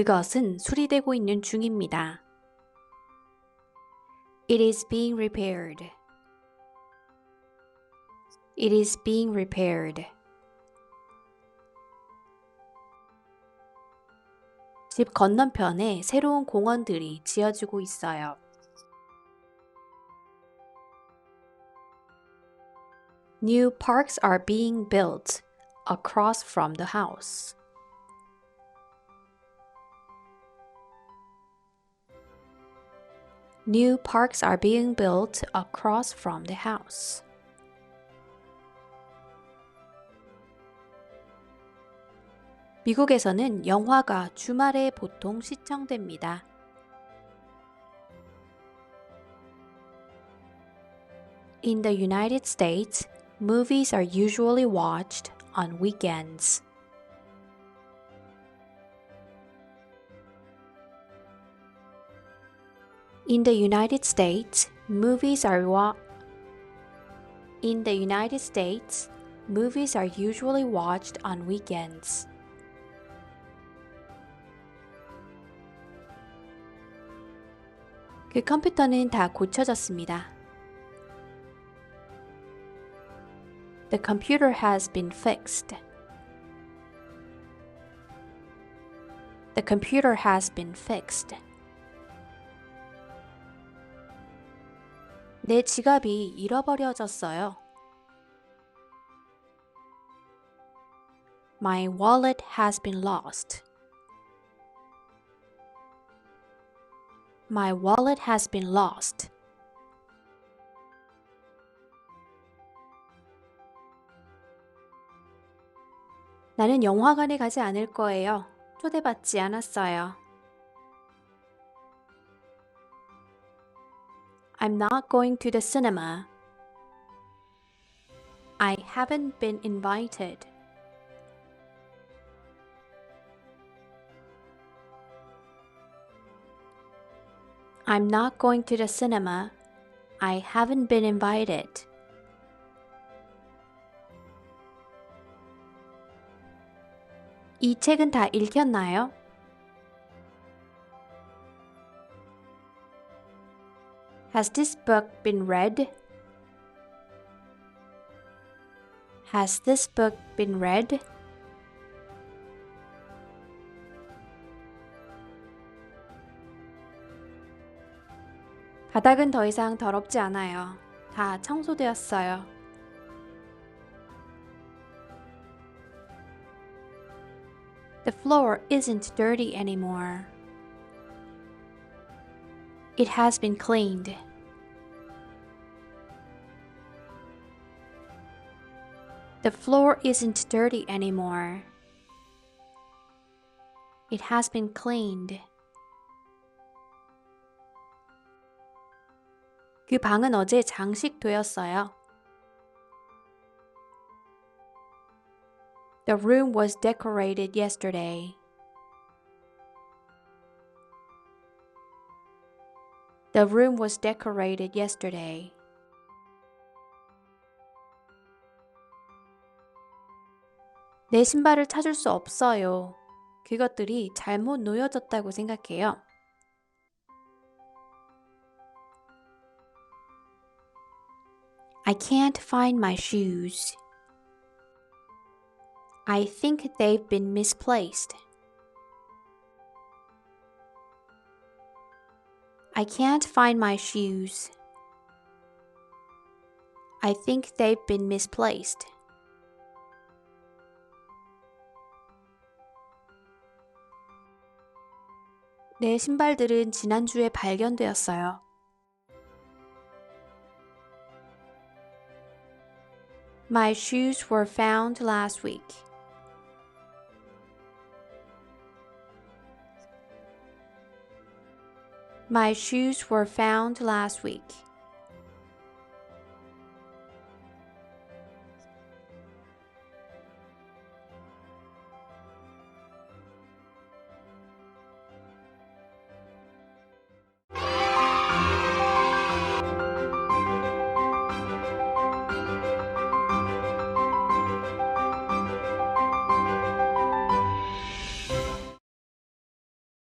그것은 수리되고 있는 중입니다. It is being repaired. It is being repaired. 집 건너편에 새로운 공원들이 지어지고 있어요. New parks are being built across from the house. New parks are being built across from the house. 미국에서는 영화가 주말에 보통 시청됩니다. In the United States, movies are usually watched on weekends. In the United States, movies are usually watched on weekends. 그 컴퓨터는 다 고쳐졌습니다. The computer has been fixed. The computer has been fixed. 내 지갑이 잃어버려졌어요. My wallet has been lost. My wallet has been lost. 나는 영화관에 가지 않을 거예요. 초대받지 않았어요. I'm not going to the cinema. I haven't been invited. I'm not going to the cinema. I haven't been invited. 이 책은 다 읽혔나요? Has this book been read? Has this book been read? 바닥은 더 이상 더럽지 않아요. 다 청소되었어요. The floor isn't dirty anymore. It has been cleaned. The floor isn't dirty anymore. It has been cleaned. 그 방은 어제 장식되었어요. The room was decorated yesterday. The room was decorated yesterday. 내 신발을 찾을 수 없어요. 그것들이 잘못 놓여졌다고 생각해요. I can't find my shoes. I think they've been misplaced. I can't find my shoes. I think they've been misplaced. 내 신발들은 지난주에 발견되었어요. My shoes were found last week. My shoes were found last week.